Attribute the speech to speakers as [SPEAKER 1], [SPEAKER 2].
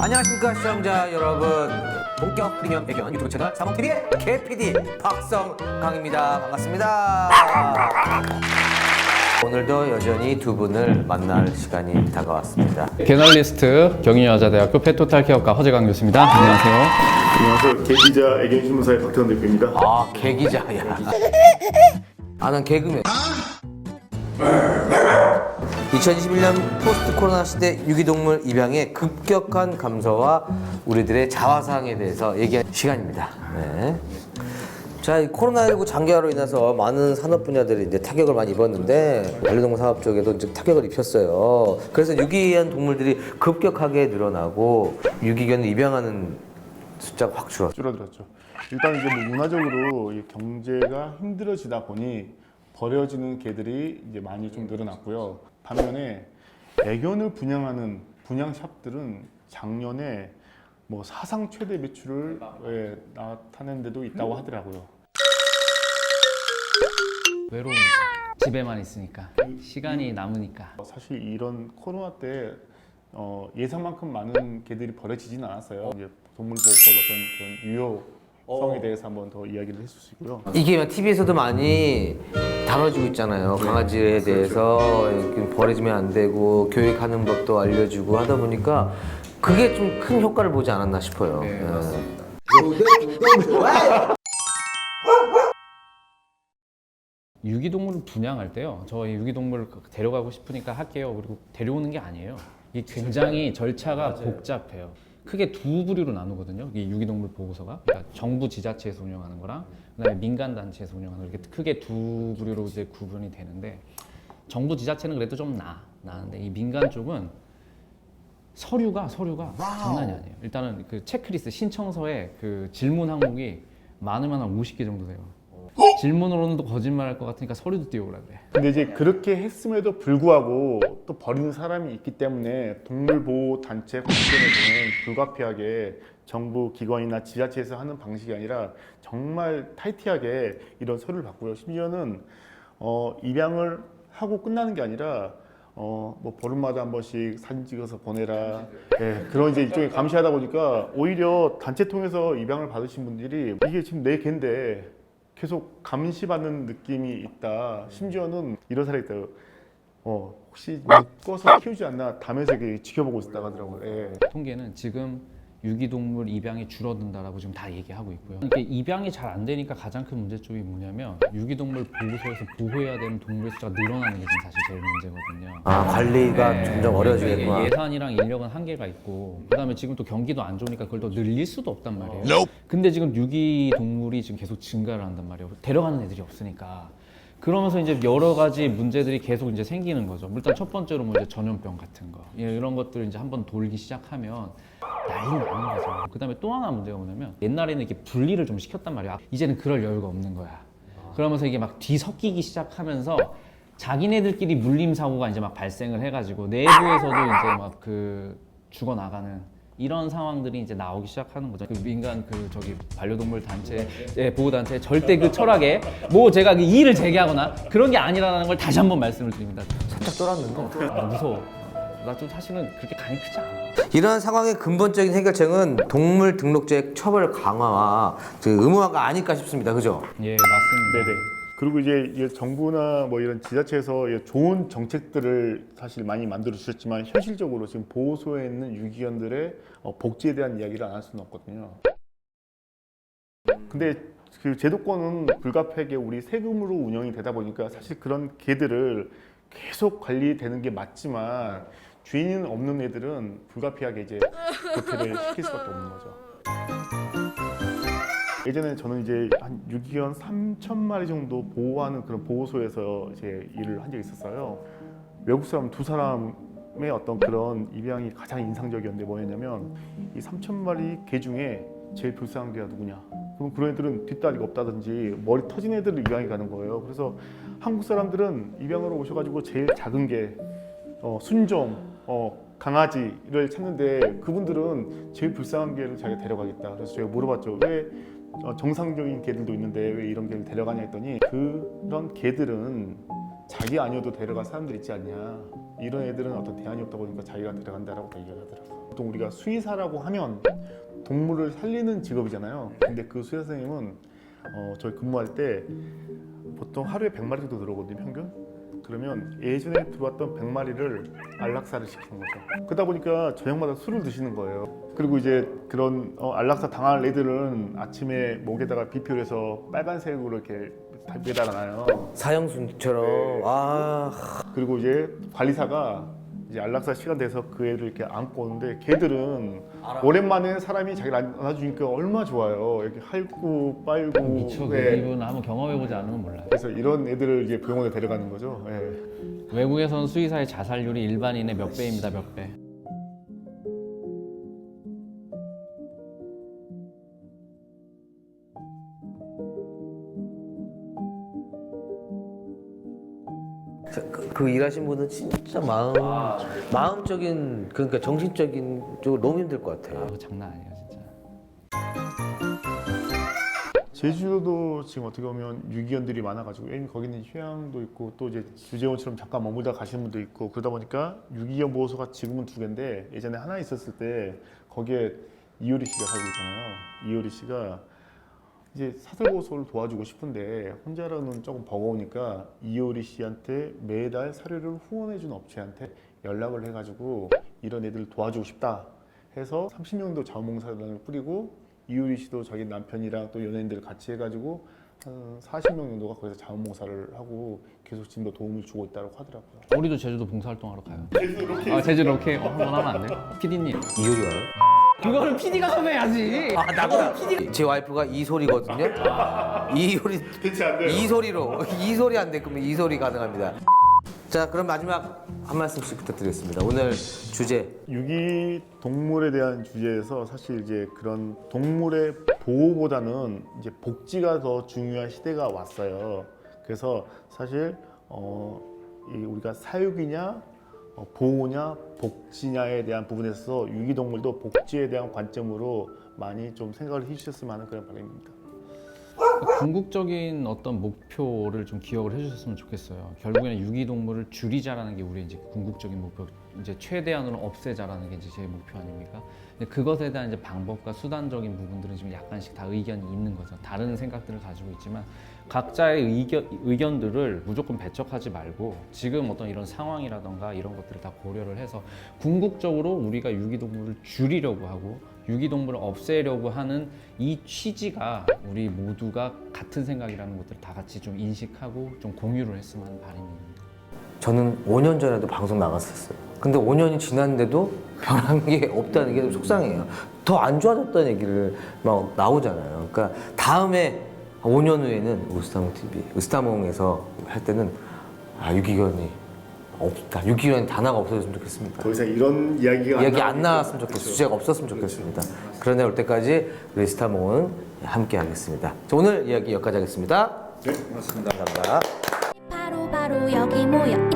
[SPEAKER 1] 안녕하십니까 시청자 여러분. 본격 프리미엄 애견 유튜브 채널 사몽TV의 개PD 박성강입니다. 반갑습니다. 오늘도 여전히 두 분을 만날 시간이 다가왔습니다.
[SPEAKER 2] 개널리스트 경인여자대학교 페토탈케어과 허재강 교수입니다. 안녕하세요.
[SPEAKER 3] 안녕하세요. 개기자 애견신문사의 박태원 대표입니다.
[SPEAKER 1] 아 개기자야. 난 개그맨. 2021년 포스트 코로나 시대 유기동물 입양의 급격한 감소와 우리들의 자화상에 대해서 얘기할 시간입니다. 네. 자, 이 코로나19 장기화로 인해서 많은 산업 분야들이 이제 타격을 많이 입었는데 반려동물 산업 쪽에도 이제 타격을 입혔어요. 그래서 유기한 동물들이 급격하게 늘어나고 유기견을 입양하는 숫자가 확
[SPEAKER 3] 줄어들었죠. 일단 이제 뭐 문화적으로 이 경제가 힘들어지다 보니 버려지는 개들이 이제 많이 좀 늘어났고요. 반면에 애견을 분양하는 분양샵들은 작년에 뭐 사상 최대 매출을 나타낸 데도 있다고 하더라고요.
[SPEAKER 2] 외로운 집에만 있으니까 시간이 남으니까.
[SPEAKER 3] 사실 이런 코로나 때 예상만큼 많은 개들이 버려지지는 않았어요. 이제 동물보호법 어떤 그런 유효성에 대해서 한번 더 이야기를 했을 수 있고요.
[SPEAKER 1] 이게 TV에서도 많이 다뤄지고 있잖아요. 강아지에 대해서 버려지면 안 되고 교육하는 법도 알려주고 하다 보니까 그게 좀 큰 효과를 보지 않았나 싶어요.
[SPEAKER 2] 네,
[SPEAKER 1] 예.
[SPEAKER 2] 맞습니다. 유기동물을 분양할 때요. 저희 유기동물 데려가고 싶으니까 할게요. 그리고 데려오는 게 아니에요. 이게 굉장히 절차가 복잡해요. 크게 두 부류로 나누거든요. 이 유기동물 보호소가. 그러니까 정부 지자체에서 운영하는 거랑 그다음에 민간 단체에서 운영하는 거 이렇게 크게 두 부류로 이제 구분이 되는데 정부 지자체는 그래도 좀 나은데 이 민간 쪽은 서류가 장난이 아니에요. 일단은 그 체크리스트 신청서에 그 질문 항목이 많으면 한 50개 정도 돼요. 질문으로는 또 거짓말할 것 같으니까 서류도 띄워오라 그래.
[SPEAKER 3] 근데 이제 그렇게 했음에도 불구하고 또 버리는 사람이 있기 때문에 동물보호단체 관점에서는 불가피하게 정부 기관이나 지자체에서 하는 방식이 아니라 정말 타이트하게 이런 서류를 받고요. 심지어는 입양을 하고 끝나는 게 아니라 뭐 보름마다 한 번씩 사진 찍어서 보내라. 예, 그런 이제 일종의 감시하다 보니까 오히려 단체 통해서 입양을 받으신 분들이 이게 지금 내 개인데 계속 감시받는 느낌이 있다. 심지어는 이런 사람이 있다. 혹시 묶어서 키우지 않나 담에서 이렇게 지켜보고 있다고 하더라고요. 예.
[SPEAKER 2] 통계는 지금 유기동물 입양이 줄어든다라고 지금 다 얘기하고 있고요. 이게 입양이 잘 안 되니까 가장 큰 문제점이 뭐냐면 유기동물 보호소에서 보호해야 되는 동물 숫자가 늘어나는 게 지금 사실 제일 문제거든요.
[SPEAKER 1] 관리가
[SPEAKER 2] 네,
[SPEAKER 1] 점점 어려워지겠구나.
[SPEAKER 2] 이게 예산이랑 인력은 한계가 있고 그다음에 지금 또 경기도 안 좋으니까 그걸 더 늘릴 수도 없단 말이에요. 근데 지금 유기동물이 지금 계속 증가를 한단 말이에요. 데려가는 애들이 없으니까. 그러면서 이제 여러 가지 문제들이 계속 이제 생기는 거죠. 일단 첫 번째로 뭐 이제 전염병 같은 거 이런 것들 이제 한번 돌기 시작하면 난리 나는 거죠. 그다음에 또 하나 문제가 뭐냐면 옛날에는 이렇게 분리를 좀 시켰단 말이야. 이제는 그럴 여유가 없는 거야. 그러면서 이게 막 뒤섞이기 시작하면서 자기네들끼리 물림 사고가 이제 막 발생을 해가지고 내부에서도 이제 막 그 죽어 나가는 이런 상황들이 이제 나오기 시작하는 거죠. 그 민간 그 저기 반려동물 단체, 보호 단체 절대 그 철학에 뭐 제가 그 이의를 제기하거나 그런 게 아니라는 걸 다시 한번 말씀을 드립니다.
[SPEAKER 1] 살짝 쫄았는데.
[SPEAKER 2] 무서워. 나 좀 사실은 그렇게 간이 크지 않아.
[SPEAKER 1] 이러한 상황의 근본적인 해결책은 동물 등록제 처벌 강화와 의무화가 아닐까 싶습니다. 그죠?
[SPEAKER 2] 예, 맞습니다.
[SPEAKER 3] 네네. 그리고 이제 정부나 뭐 이런 지자체에서 좋은 정책들을 사실 많이 만들어 주셨지만 현실적으로 지금 보호소에 있는 유기견들의 복지에 대한 이야기를 안 할 수는 없거든요. 근데 그 제도권은 불가피하게 우리 세금으로 운영이 되다 보니까 사실 그런 개들을 계속 관리되는 게 맞지만 주인 없는 애들은 불가피하게 이제 도태를 시킬 수밖에 없는 거죠. 예전에 저는 이제 한 유기견 3,000마리 정도 보호하는 그런 보호소에서 이제 일을 한 적이 있었어요. 외국 사람 두 사람의 어떤 그런 입양이 가장 인상적이었는데 뭐였냐면 이 3,000마리 개 중에 제일 불쌍한 개가 누구냐? 그럼 그런 애들은 뒷다리가 없다든지 머리 터진 애들을 입양해 가는 거예요. 그래서 한국 사람들은 입양으로 오셔가지고 제일 작은 게 순종, 강아지를 찾는데 그분들은 제일 불쌍한 개를 자기가 데려가겠다. 그래서 제가 물어봤죠. 왜 정상적인 개들도 있는데 왜 이런 개를 데려가냐 했더니 그런 개들은 자기 아니어도 데려갈 사람들 있지 않냐. 이런 애들은 어떤 대안이 없다 보니까 자기가 데려간다라고 얘기를 하더라고요. 보통 우리가 수의사라고 하면 동물을 살리는 직업이잖아요. 근데 그 수의사 선생님은 저희 근무할 때 보통 하루에 100마리 정도 들어오거든요, 평균. 그러면 예전에 들어왔던 100마리를 안락사를 시키는 거죠. 그러다 보니까 저녁마다 술을 드시는 거예요. 그리고 이제 그런 안락사 당할 애들은 아침에 목에다가 비표를 해서 빨간색으로 이렇게 매달아놔요.
[SPEAKER 1] 사형순처럼.
[SPEAKER 3] 네.
[SPEAKER 1] 아,
[SPEAKER 3] 그리고 이제 관리사가 이제 안락사 시간 돼서 그 애를 이렇게 안고 오는데 걔들은 오랜만에 사람이 자기를 안아주니까 얼마나 좋아요. 이렇게 핥고 빨고.
[SPEAKER 2] 미쳐. 그
[SPEAKER 3] 네.
[SPEAKER 2] 기분 한번 경험해보지 않으면 몰라요.
[SPEAKER 3] 그래서 이런 애들을 이제 병원에 데려가는 거죠. 네.
[SPEAKER 2] 외국에서는 수의사의 자살률이 일반인의 몇 배입니다, 몇 배.
[SPEAKER 1] 그 일하신 분은 진짜 마음적인, 그러니까 정신적인 쪽으로 너무 힘들 것 같아요.
[SPEAKER 2] 그거 장난 아니에요, 진짜.
[SPEAKER 3] 제주도도 지금 어떻게 보면 유기견들이 많아가지고 거기는 휴양도 있고 또 이제 주재원처럼 잠깐 머물다 가시는 분도 있고 그러다 보니까 유기견 보호소가 지금은 2개인데 예전에 하나 있었을 때 거기에 이효리 씨가 살고 있잖아요. 이효리 씨가 이제 사슬보호소를 도와주고 싶은데 혼자로는 조금 버거우니까 이효리 씨한테 매달 사료를 후원해주는 업체한테 연락을 해가지고 이런 애들 도와주고 싶다 해서 30명도 자원봉사단을 뿌리고 이효리 씨도 자기 남편이랑 또 연예인들 같이 해가지고 한 40명 정도가 거기서 자원봉사를 하고 계속 지금도 도움을 주고 있다고 하더라고요.
[SPEAKER 2] 우리도 제주도 봉사활동하러 가요.
[SPEAKER 3] 제주도 이렇게
[SPEAKER 2] 아, 제주 이렇게 한번 하면 안 돼요? PD님.
[SPEAKER 1] 이효리 와요?
[SPEAKER 2] 그거는 PD가 섭외해야지.
[SPEAKER 1] 아, 나보다 제 와이프가 이소리거든요. 이효리
[SPEAKER 3] 대체 안 돼요.
[SPEAKER 1] 이소리 안 돼. 그러면 이소리 가능합니다. 자, 그럼 마지막 한 말씀씩 부탁드리겠습니다. 오늘 주제
[SPEAKER 3] 유기 동물에 대한 주제에서 사실 이제 그런 동물의 보호보다는 이제 복지가 더 중요한 시대가 왔어요. 그래서 사실 우리가 사육이냐 보호냐 복지냐에 대한 부분에서 유기동물도 복지에 대한 관점으로 많이 좀 생각을 해주셨으면 하는 그런 바람입니다.
[SPEAKER 2] 궁극적인 어떤 목표를 좀 기억을 해주셨으면 좋겠어요. 결국에는 유기동물을 줄이자라는 게 우리의 이제 궁극적인 목표, 이제 최대한으로 없애자라는 게 이제 제 목표 아닙니까? 근데 그것에 대한 이제 방법과 수단적인 부분들은 지금 약간씩 다 의견이 있는 거죠. 다른 생각들을 가지고 있지만 각자의 의견들을 무조건 배척하지 말고 지금 어떤 이런 상황이라던가 이런 것들을 다 고려를 해서 궁극적으로 우리가 유기동물을 줄이려고 하고 유기동물을 없애려고 하는 이 취지가 우리 모두가 같은 생각이라는 것들을 다 같이 좀 인식하고 좀 공유를 했으면 하는 바람입니다.
[SPEAKER 1] 저는 5년 전에도 방송 나갔었어요. 근데 5년이 지났는데도 변한 게 없다는 게 좀 속상해요. 더 안 좋아졌다는 얘기를 막 나오잖아요. 그러니까 다음에 5년 후에는 으스타몽 TV, 으스타몽에서 할 때는 유기견이 없다. 유기견 단어가 없어졌으면 좋겠습니다.
[SPEAKER 3] 더 이상 이런 이야기
[SPEAKER 1] 안 나왔으면 좋겠어요. 주제가 없었으면 좋겠습니다. 그런 날 올 때까지 우리 스타몽은 함께 하겠습니다. 자, 오늘 이야기 여기까지 하겠습니다.
[SPEAKER 3] 네, 고맙습니다.
[SPEAKER 1] 감사합니다.
[SPEAKER 4] 바로 여기 모여